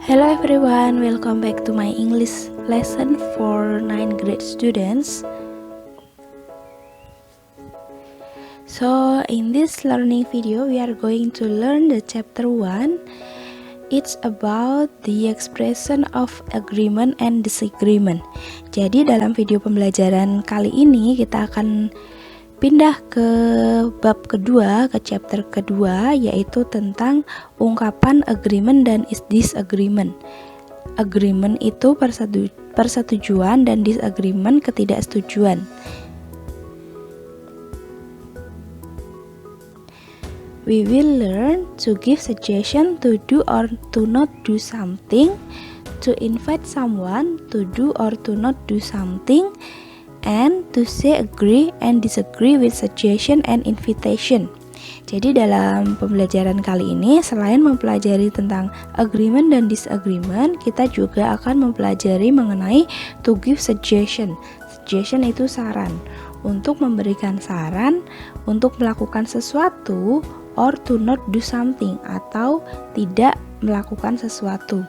Hello everyone, welcome back to my English lesson for 9th grade students. So in this learning video we are going to learn the chapter 1. It's about the expression of agreement and disagreement. Jadi dalam video pembelajaran kali ini kita akan pindah ke bab kedua, ke chapter kedua, yaitu tentang ungkapan agreement dan disagreement. Agreement itu persetujuan dan disagreement ketidaksetujuan. We will learn to give suggestion to do or to not do something, to invite someone to do or to not do something, and to say agree and disagree with suggestion and invitation. Jadi dalam pembelajaran kali ini selain mempelajari tentang agreement dan disagreement, kita juga akan mempelajari mengenai to give suggestion. Suggestion itu saran, untuk memberikan saran untuk melakukan sesuatu, or to not do something, atau tidak melakukan sesuatu.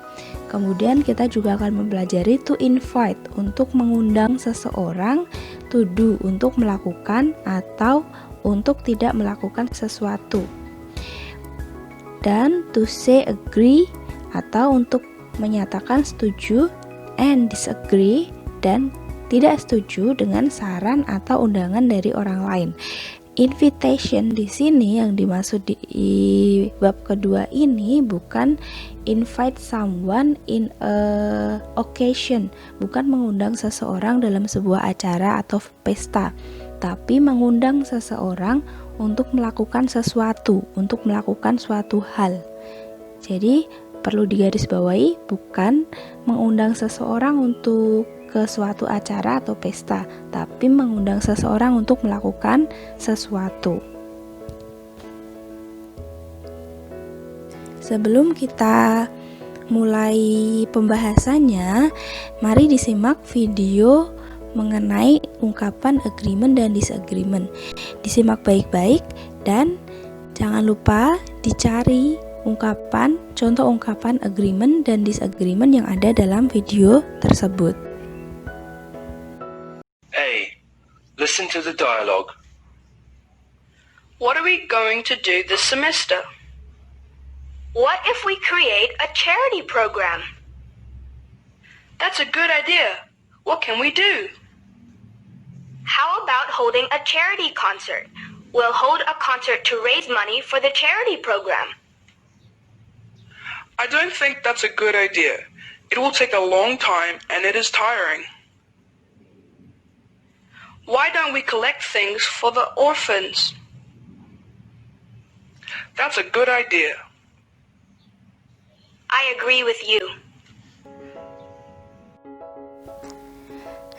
Kemudian kita juga akan mempelajari to invite, untuk mengundang seseorang, to do, untuk melakukan atau untuk tidak melakukan sesuatu, dan to say agree, atau untuk menyatakan setuju, and disagree, dan tidak setuju dengan saran atau undangan dari orang lain. Invitation di sini yang dimaksud di bab kedua ini bukan invite someone in a occasion, bukan mengundang seseorang dalam sebuah acara atau pesta, tapi mengundang seseorang untuk melakukan sesuatu, untuk melakukan suatu hal. Jadi perlu digarisbawahi, bukan mengundang seseorang untuk ke suatu acara atau pesta, tapi mengundang seseorang untuk melakukan sesuatu. Sebelum kita mulai pembahasannya, mari disimak video mengenai ungkapan agreement dan disagreement. Disimak baik-baik dan jangan lupa dicari contoh ungkapan agreement dan disagreement yang ada dalam video tersebut. Listen to the dialogue. What are we going to do this semester? What if we create a charity program? That's a good idea. What can we do? How about holding a charity concert? We'll hold a concert to raise money for the charity program. I don't think that's a good idea. It will take a long time and it is tiring. Why don't we collect things for the orphans? That's a good idea. I agree with you.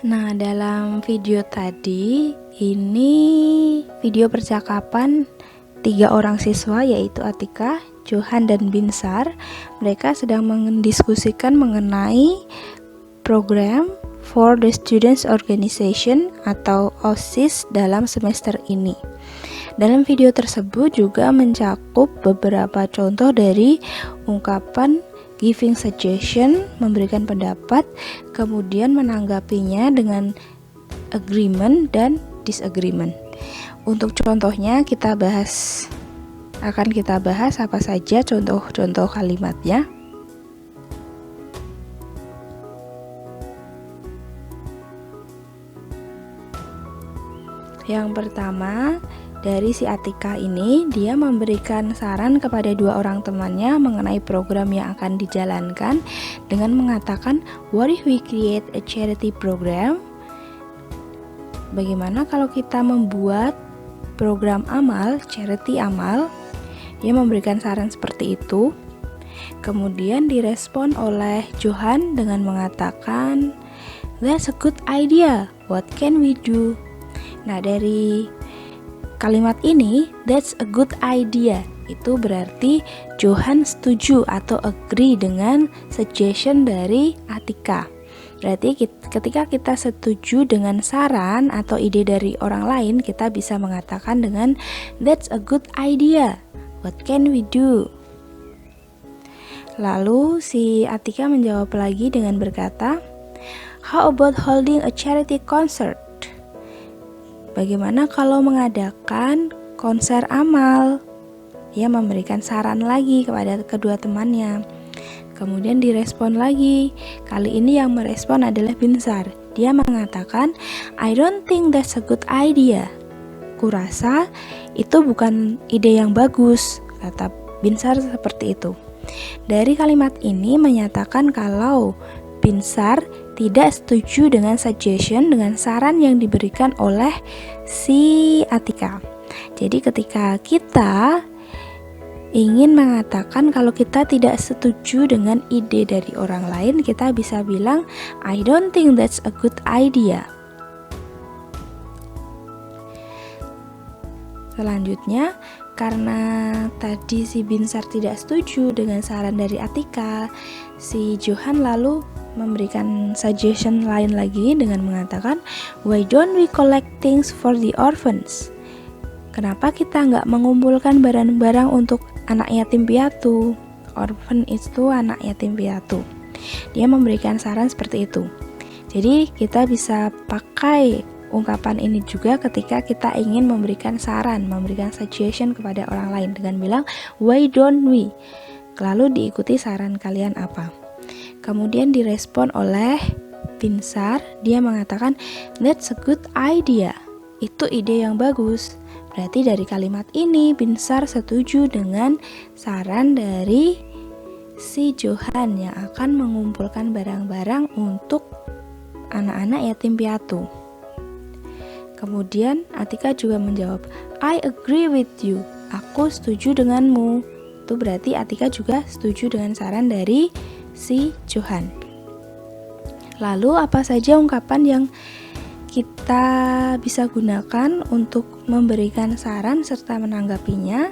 Nah, dalam video tadi, ini video percakapan 3 orang siswa, yaitu Atika, Johan, dan Binsar. Mereka sedang mendiskusikan mengenai program for the Students Organization atau OSIS dalam semester ini. Dalam video tersebut juga mencakup beberapa contoh dari ungkapan giving suggestion, memberikan pendapat, kemudian menanggapinya dengan agreement dan disagreement. Untuk contohnya akan kita bahas apa saja contoh-contoh kalimatnya. Yang pertama, dari si Atika ini, dia memberikan saran kepada 2 orang temannya mengenai program yang akan dijalankan dengan mengatakan, what if we create a charity program? Bagaimana kalau kita membuat program amal, charity amal? Dia memberikan saran seperti itu. Kemudian direspon oleh Johan dengan mengatakan, that's a good idea, what can we do? Nah, dari kalimat ini, that's a good idea, itu berarti Johan setuju atau agree dengan suggestion dari Atika. Berarti ketika kita setuju dengan saran atau ide dari orang lain, kita bisa mengatakan dengan that's a good idea, what can we do? Lalu si Atika menjawab lagi dengan berkata, "How about holding a charity concert?" Bagaimana kalau mengadakan konser amal? Dia memberikan saran lagi kepada kedua temannya. Kemudian direspon lagi. Kali ini yang merespon adalah Binsar. Dia mengatakan, "I don't think that's a good idea." Kurasa itu bukan ide yang bagus, kata Binsar seperti itu. Dari kalimat ini menyatakan kalau Binsar tidak setuju dengan suggestion, dengan saran yang diberikan oleh si Atika. Jadi ketika kita ingin mengatakan kalau kita tidak setuju dengan ide dari orang lain, kita bisa bilang, "I don't think that's a good idea." Selanjutnya, karena tadi si Binsar tidak setuju dengan saran dari Atika, si Johan lalu memberikan suggestion lain lagi dengan mengatakan, "Why don't we collect things for the orphans?" Kenapa kita nggak mengumpulkan barang-barang untuk anak yatim piatu? Orphan itu anak yatim piatu. Dia memberikan saran seperti itu. Jadi kita bisa pakai ungkapan ini juga ketika kita ingin memberikan saran, memberikan suggestion kepada orang lain dengan bilang, "Why don't we?" Lalu diikuti saran kalian apa. Kemudian direspon oleh Binsar, dia mengatakan, "That's a good idea." Itu ide yang bagus. Berarti dari kalimat ini Binsar setuju dengan saran dari si Johan yang akan mengumpulkan barang-barang untuk anak-anak yatim piatu. Kemudian Atika juga menjawab, "I agree with you." Aku setuju denganmu. Itu berarti Atika juga setuju dengan saran dari si Johan. Lalu apa saja ungkapan yang kita bisa gunakan untuk memberikan saran serta menanggapinya?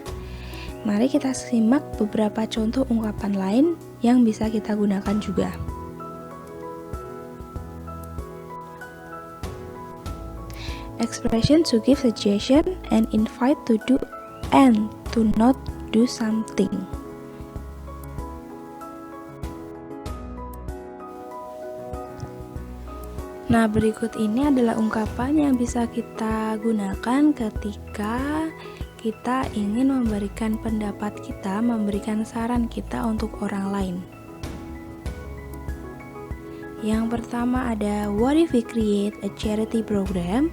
Mari kita simak beberapa contoh ungkapan lain yang bisa kita gunakan juga. Expression to give suggestion and invite to do and to not do something. Nah, berikut ini adalah ungkapan yang bisa kita gunakan ketika kita ingin memberikan pendapat kita, memberikan saran kita untuk orang lain. Yang pertama ada, what if we create a charity program?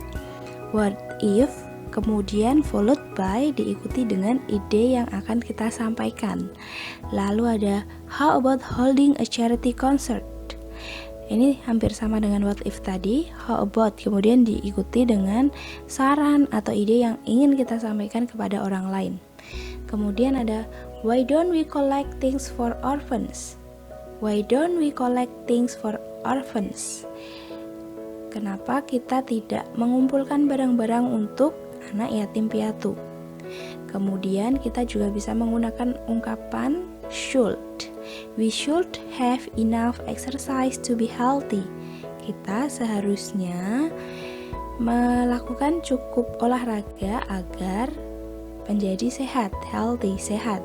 What if, kemudian followed by, diikuti dengan ide yang akan kita sampaikan. Lalu ada, how about holding a charity concert? Ini hampir sama dengan what if tadi, how about, kemudian diikuti dengan saran atau ide yang ingin kita sampaikan kepada orang lain. Kemudian ada, why don't we collect things for orphans? Why don't we collect things for orphans? Kenapa kita tidak mengumpulkan barang-barang untuk anak yatim piatu? Kemudian kita juga bisa menggunakan ungkapan should. We should have enough exercise to be healthy. Kita seharusnya melakukan cukup olahraga agar menjadi sehat, healthy, sehat.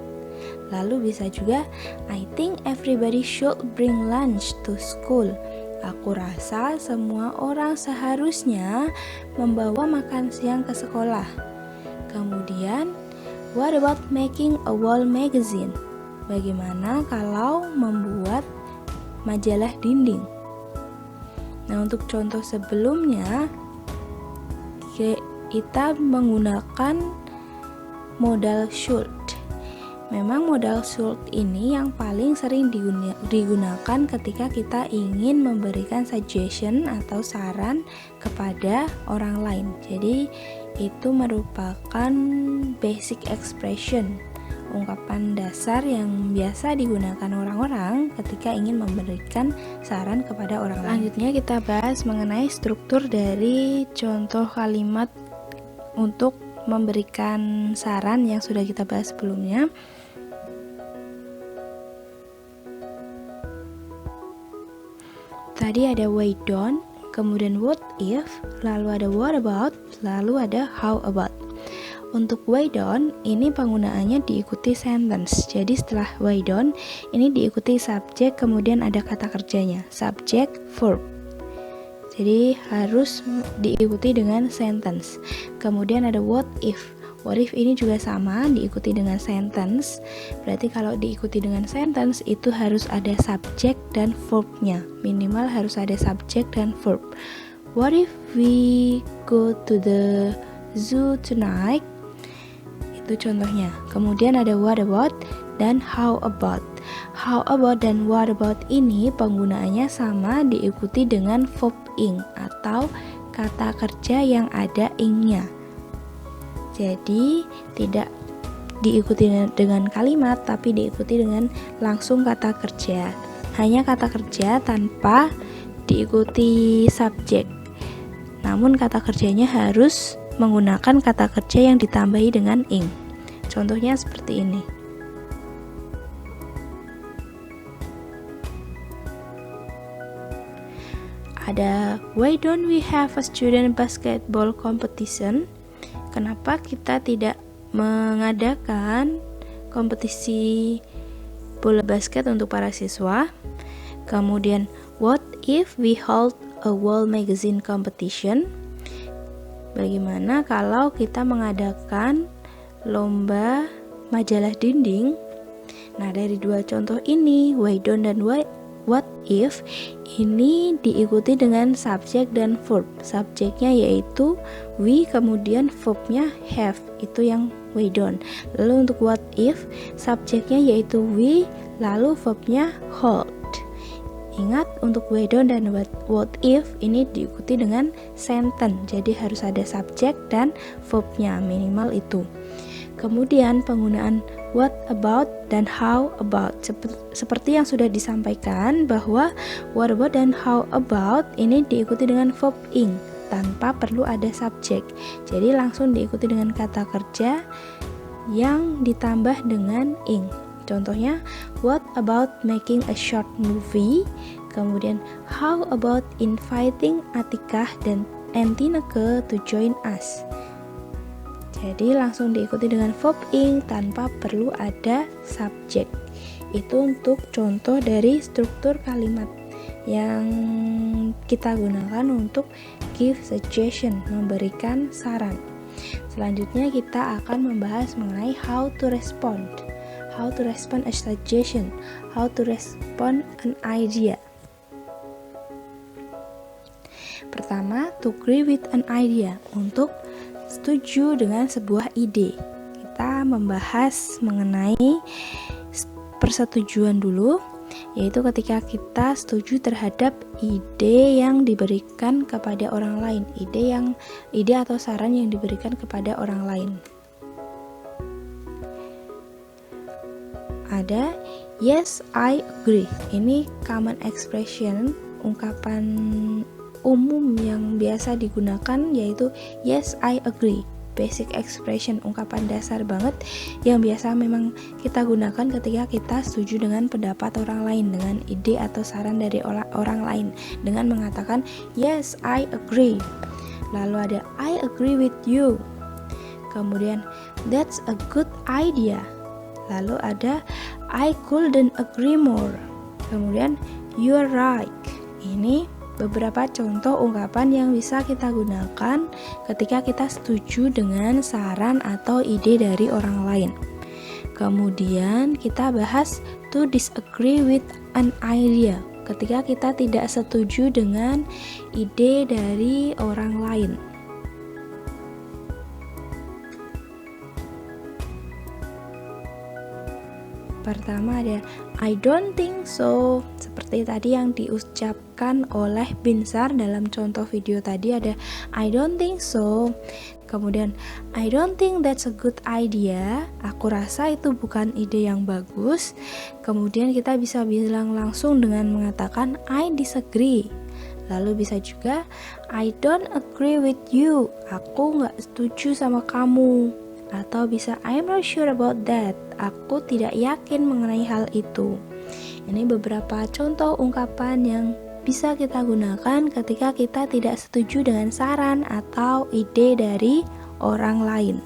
Lalu bisa juga, I think everybody should bring lunch to school. Aku rasa semua orang seharusnya membawa makan siang ke sekolah. Kemudian, what about making a wall magazine? Bagaimana kalau membuat majalah dinding? Nah, untuk contoh sebelumnya, kita menggunakan modal should. Memang modal should ini yang paling sering digunakan ketika kita ingin memberikan suggestion atau saran kepada orang lain. Jadi itu merupakan basic expression, ungkapan dasar yang biasa digunakan orang-orang ketika ingin memberikan saran kepada orang lain. Selanjutnya kita bahas mengenai struktur dari contoh kalimat untuk memberikan saran yang sudah kita bahas sebelumnya. Tadi ada why don't, kemudian what if, lalu ada what about, lalu ada how about. Untuk why don't, ini penggunaannya diikuti sentence. Jadi setelah why don't, ini diikuti subjek, kemudian ada kata kerjanya, subjek, verb. Jadi harus diikuti dengan sentence. Kemudian ada what if. What if ini juga sama, diikuti dengan sentence. Berarti kalau diikuti dengan sentence itu harus ada subjek dan verbnya. Minimal harus ada subjek dan verb. What if we go to the zoo tonight? Itu contohnya. Kemudian ada what about dan how about. How about dan what about ini penggunaannya sama, diikuti dengan verb ing atau kata kerja yang ada ing-nya. Jadi tidak diikuti dengan kalimat, tapi diikuti dengan langsung kata kerja. Hanya kata kerja tanpa diikuti subjek. Namun kata kerjanya harus menggunakan kata kerja yang ditambahi dengan ing. Contohnya seperti ini. Ada why don't we have a student basketball competition? Kenapa kita tidak mengadakan kompetisi bola basket untuk para siswa? Kemudian what if we hold a wall magazine competition? Bagaimana kalau kita mengadakan lomba majalah dinding? Nah, dari dua contoh ini, why don't dan what if, ini diikuti dengan subjek dan verb. Subjeknya yaitu we, kemudian verbnya have, itu yang why don't. Lalu untuk what if, subjeknya yaitu we, lalu verbnya hold. Ingat, untuk why don't dan what if ini diikuti dengan sentence. Jadi harus ada subjek dan verbnya, minimal itu. Kemudian penggunaan what about dan how about. Seperti yang sudah disampaikan bahwa what about dan how about ini diikuti dengan verb ing tanpa perlu ada subjek. Jadi langsung diikuti dengan kata kerja yang ditambah dengan ing. Contohnya, what about making a short movie? Kemudian, how about inviting Atikah dan Tineke to join us? Jadi langsung diikuti dengan verb ing tanpa perlu ada subjek. Itu untuk contoh dari struktur kalimat yang kita gunakan untuk give suggestion, memberikan saran. Selanjutnya kita akan membahas mengenai how to respond. How to respond a suggestion, how to respond an idea. Pertama, to agree with an idea, untuk setuju dengan sebuah ide. Kita membahas mengenai persetujuan dulu, yaitu ketika kita setuju terhadap ide yang diberikan kepada orang lain, ide atau saran yang diberikan kepada orang lain. Ada yes, I agree. Ini common expression, ungkapan umum yang biasa digunakan, yaitu yes, I agree. Basic expression, ungkapan dasar banget yang biasa memang kita gunakan ketika kita setuju dengan pendapat orang lain, dengan ide atau saran dari orang lain, dengan mengatakan yes, I agree. Lalu ada I agree with you. Kemudian that's a good idea. Lalu ada I couldn't agree more. Kemudian you're right. Ini beberapa contoh ungkapan yang bisa kita gunakan ketika kita setuju dengan saran atau ide dari orang lain. Kemudian kita bahas to disagree with an idea, ketika kita tidak setuju dengan ide dari orang lain. Pertama ada I don't think so. Seperti tadi yang diucapkan oleh Binsar dalam contoh video tadi, ada I don't think so. Kemudian I don't think that's a good idea. Aku rasa itu bukan ide yang bagus. Kemudian kita bisa bilang langsung dengan mengatakan I disagree. Lalu bisa juga I don't agree with you. Aku nggak setuju sama kamu. Atau bisa I'm not sure about that. Aku tidak yakin mengenai hal itu. Ini beberapa contoh ungkapan yang bisa kita gunakan ketika kita tidak setuju dengan saran atau ide dari orang lain.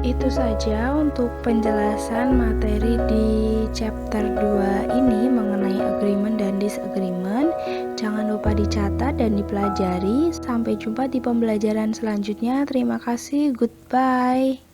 Itu saja untuk penjelasan materi di chapter 2 ini mengenai agreement dan disagreement. Jangan lupa dicatat dan dipelajari. Sampai jumpa di pembelajaran selanjutnya. Terima kasih. Goodbye.